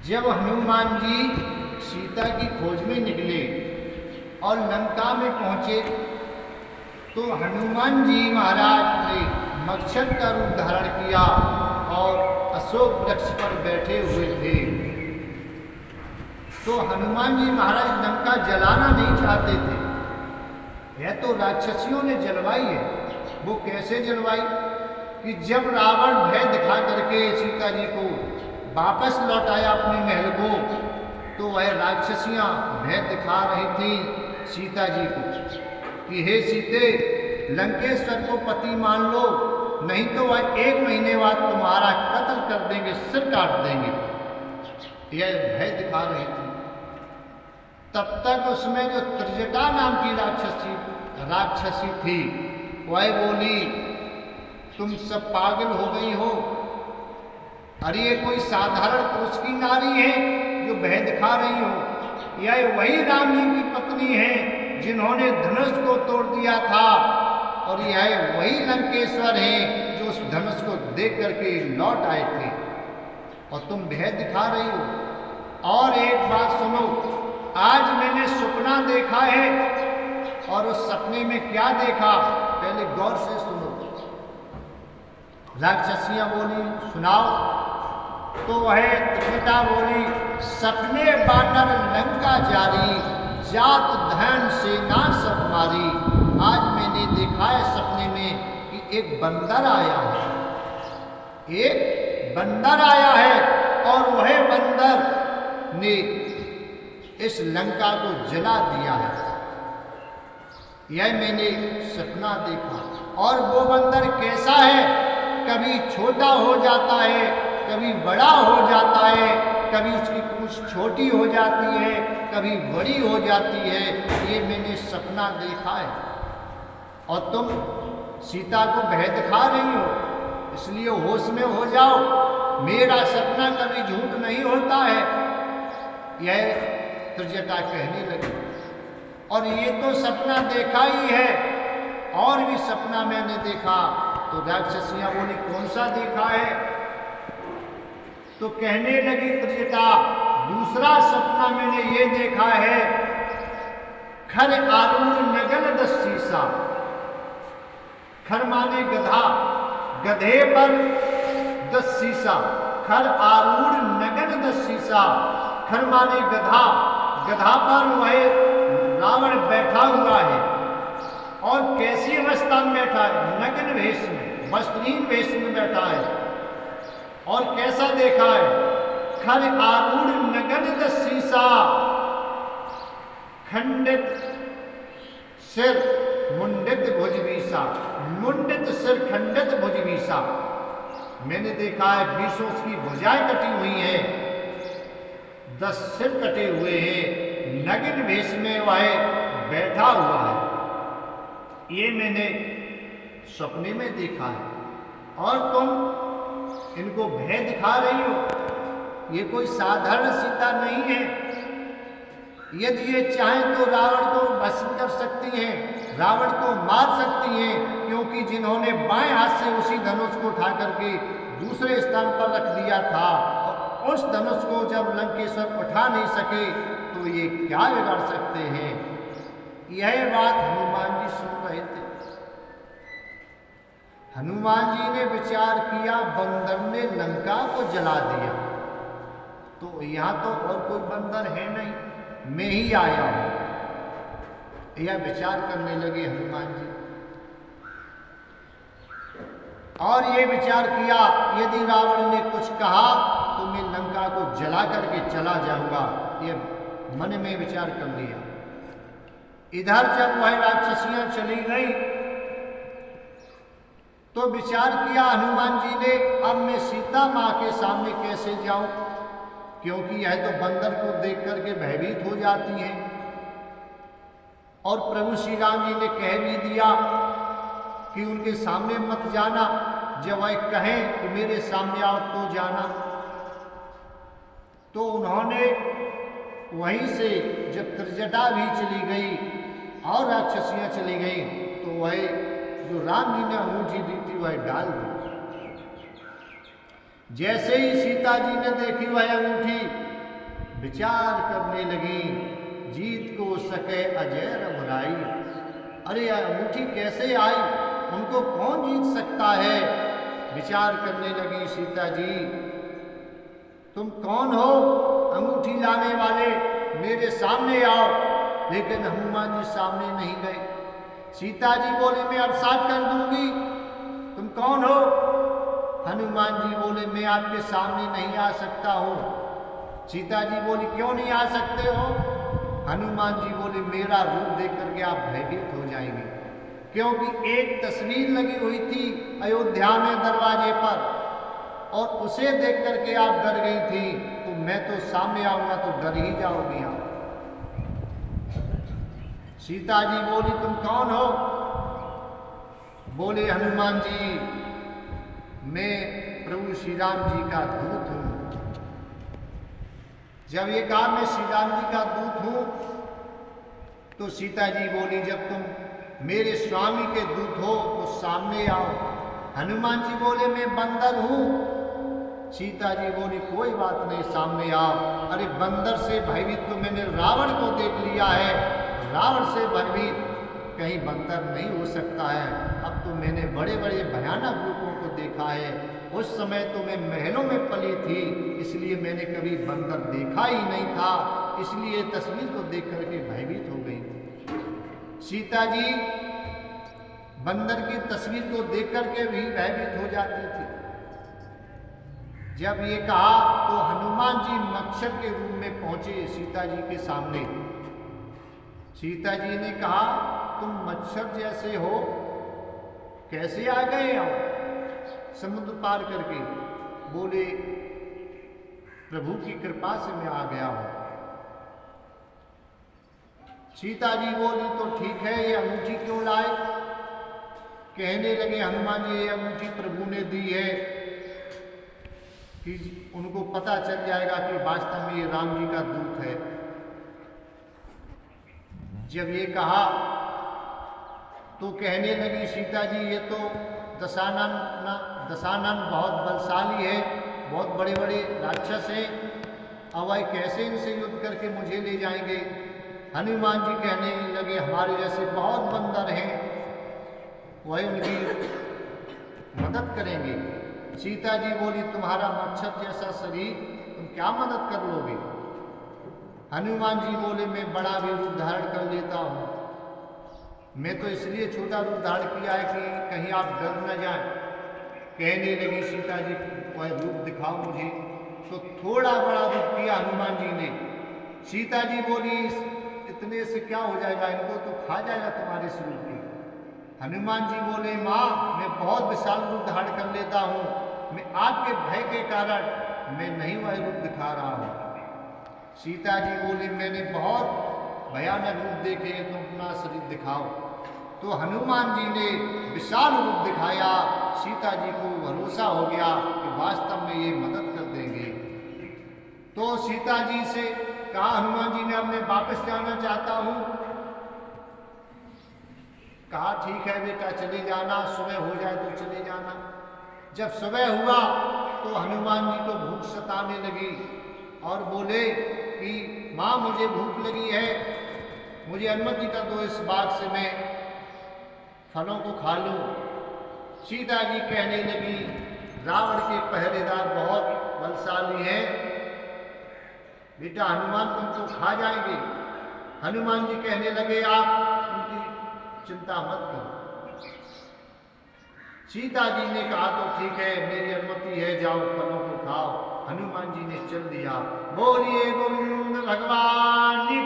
जब हनुमान जी सीता की खोज में निकले और लंका में पहुंचे तो हनुमान जी महाराज ने मच्छर का रूप धारण किया और अशोक वृक्ष पर बैठे हुए थे। तो हनुमान जी महाराज लंका जलाना नहीं चाहते थे। यह तो राक्षसियों ने जलवाई है। वो कैसे जलवाई कि जब रावण भय दिखा करके सीता जी को वापस लौटाया अपने महल को, तो वह राक्षसियां भय दिखा रही थी सीता जी को कि हे सीते, लंकेश्वर को पति मान लो, नहीं तो वह 1 महीने बाद तुम्हारा कत्ल कर देंगे, सिर काट देंगे। यह भय दिखा रही थी। तब तक उसमें जो त्रिजटा नाम की राक्षसी थी, वह बोली, तुम सब पागल हो गई हो। अरे ये कोई साधारण पुरुष की नारी है जो भय दिखा रही हो। यह वही राम जी की पत्नी है जिन्होंने धनुष को तोड़ दिया था, और यह वही लंकेश्वर है जो उस धनुष को देख करके लौट आए थे, और तुम भय दिखा रही हो। और एक बात सुनो, आज मैंने सपना देखा है, और उस सपने में क्या देखा पहले गौर से सुनो। राक्षसियां बोली, सुनाओ। तो वह त्रिजटा बोली, सपने बानर लंका जारी, जात धन से ना सब मारी। आज मैंने देखा है सपने में कि एक बंदर आया है, एक बंदर आया है, और वह बंदर ने इस लंका को जला दिया है। यह मैंने सपना देखा। और वो बंदर कैसा है, कभी छोटा हो जाता है, कभी बड़ा हो जाता है, कभी उसकी पूंछ छोटी हो जाती है, कभी बड़ी हो जाती है। ये मैंने सपना देखा है। और तुम सीता को भय दिखा रही हो, इसलिए होश में हो जाओ। मेरा सपना कभी झूठ नहीं होता है। यह त्रिजटा कहने लगी। और ये तो सपना देखा ही है, और भी सपना मैंने देखा। तो राक्षसियां बोली, कौन सा देखा है? तो कहने लगी त्रिजटा, दूसरा सपना मैंने ये देखा है, खर आरूढ़ नगन 10 शीशा। खर माने गधा, गधे पर 10 शीशा। खर आरूढ़ नगन 10 शीशा। खर माने गधा, गधा पर वह रावण बैठा हुआ है। और कैसी अवस्था में बैठा है? नग्न वेश में, वस्त्रहीन वेश में बैठा है। और कैसा देखा है? खर आरूढ़ नगन 10 शीशा, खंडित सिर मुंडित भुजवीसा। मुंडित सिर, खंडित भुजवीसा। मैंने देखा है 20 उसकी भुजाएं कटी हुई हैं, 10 सिर कटे हुए हैं, नग्न वेश में वह बैठा हुआ है। ये मैंने सपने में देखा है। और तुम इनको भय दिखा रही हो। ये कोई साधारण सीता नहीं है। यदि ये चाहें तो रावण को भस्म कर सकती हैं, रावण को मार सकती हैं, क्योंकि जिन्होंने बाएं हाथ से उसी धनुष को उठा करके दूसरे स्थान पर रख दिया था, और उस धनुष को जब लंकेश्वर उठा नहीं सके तो ये क्या बिगाड़ सकते हैं। यह बात हनुमान जी सुन रहे थे। हनुमान जी ने विचार किया, बंदर ने लंका को जला दिया, तो यहां तो और कोई बंदर है नहीं, मैं ही आया हूं। यह विचार करने लगे हनुमान जी। और ये विचार किया, यदि रावण ने कुछ कहा तो मैं लंका को जला करके चला जाऊंगा। ये मन में विचार कर लिया। इधर जब वह राक्षसियां चली गई तो विचार किया हनुमान जी ने, अब मैं सीता मां के सामने कैसे जाऊं, क्योंकि यह तो बंदर को देख करके भयभीत हो जाती हैं। और प्रभु श्री राम जी ने कह भी दिया कि उनके सामने मत जाना, जब वह कहें कि मेरे सामने आओ तो जाना। तो उन्होंने वहीं से जब त्रिजटा भी चली गई और राक्षसियां चली गई, तो वह जो राम जी ने अंगूठी दी थी वह डाल दी। जैसे ही सीता जी ने देखी वह अंगूठी, विचार करने लगी, जीत को सके अजय रघुराई। अरे अंगूठी कैसे आई, उनको कौन जीत सकता है। विचार करने लगी सीता जी, तुम कौन हो अंगूठी लाने वाले, मेरे सामने आओ। लेकिन हनुमान जी सामने नहीं गए। सीता जी बोले मैं अब साफ कर दूंगी, तुम कौन हो। हनुमान जी बोले मैं आपके सामने नहीं आ सकता हूँ। सीता जी बोली क्यों नहीं आ सकते हो। हनुमान जी बोले मेरा रूप देख करके आप भयभीत हो जाएंगे, क्योंकि एक तस्वीर लगी हुई थी अयोध्या में दरवाजे पर, और उसे देख करके आप डर गई थी, तो मैं तो सामने आऊंगा तो डर ही जाओगी आप। सीता जी बोली तुम कौन हो। बोले हनुमान जी मैं प्रभु श्री राम जी का दूत हूं। जब ये कहा मैं श्री राम जी का दूत हूं, तो सीता जी बोली जब तुम मेरे स्वामी के दूत हो तो सामने आओ। हनुमान जी बोले मैं बंदर हूं। सीता जी बोली कोई बात नहीं, सामने आओ। अरे बंदर से भयभीत तो मैंने रावण को देख लिया है, रावण से भयभीत कहीं बंदर नहीं हो सकता है। अब तो मैंने बड़े बड़े भयानक रूपों को देखा है। उस समय तो मैं महलों में पली थी, इसलिए मैंने कभी बंदर देखा ही नहीं था, इसलिए तस्वीर को देख करके भयभीत हो गई थी। सीता जी बंदर की तस्वीर को देख करके भी भयभीत हो जाती थी। जब ये कहा तो हनुमान जी मच्छर के रूप में पहुंचे सीता जी के सामने। सीता जी ने कहा तुम मच्छर जैसे हो, कैसे आ गए आप समुद्र पार करके। बोले प्रभु की कृपा से मैं आ गया हूं। सीता जी बोली तो ठीक है, ये अंगूठी क्यों लाए। कहने लगे हनुमान जी ये अंगूठी प्रभु ने दी है कि उनको पता चल जाएगा कि वास्तव में ये राम जी का दूत है। जब ये कहा तो कहने लगी सीता जी ये तो दशानन बहुत बलशाली है, बहुत बड़े बड़े राक्षस हैं, अब वह कैसे इनसे युद्ध करके मुझे ले जाएंगे। हनुमान जी कहने लगे हमारे जैसे बहुत बंदर हैं, वही उनकी मदद करेंगे। सीता जी बोली तुम्हारा मच्छर जैसा शरीर, तुम क्या मदद कर लोगे। हनुमान जी बोले मैं बड़ा भी रूप धारण कर लेता हूँ। मैं तो इसलिए छोटा रूप धारण किया है कि कहीं आप डर न जाएं। कहने लगी सीता जी वह रूप दिखाओ मुझे। तो थोड़ा बड़ा रूप किया हनुमान जी ने। सीता जी बोली इतने से क्या हो जाएगा, इनको तो खा जाएगा तुम्हारे स्वरूप की। हनुमान जी बोले माँ मैं बहुत विशाल रूप धारण कर लेता हूँ, मैं आपके भय के कारण मैं नहीं वह रूप दिखा रहा हूँ। सीता जी बोली मैंने बहुत भयानक रूप देखे, तुम अपना शरीर दिखाओ। तो हनुमान जी ने विशाल रूप दिखाया। सीता जी को भरोसा हो गया कि वास्तव में ये मदद कर देंगे। तो सीता जी से कहा हनुमान जी ने अब मैं वापस जाना चाहता हूँ। कहा ठीक है बेटा चले जाना, सुबह हो जाए तो चले जाना। जब सुबह हुआ तो हनुमान जी को भूख सताने लगी और बोले कि माँ मुझे भूख लगी है, मुझे अनुमति कर दो इस बाग से मैं फलों को खा लूँ। सीता जी कहने लगी रावण के पहरेदार बहुत बलशाली हैं, बेटा हनुमान तुमको खा जाएंगे। हनुमान जी कहने लगे आप उनकी चिंता मत करो। सीता जी ने कहा तो ठीक है मेरी अनुमति है, जाओ फलों को खाओ। हनुमान जी ने चल दिया। बोलिए गोविंद भगवान की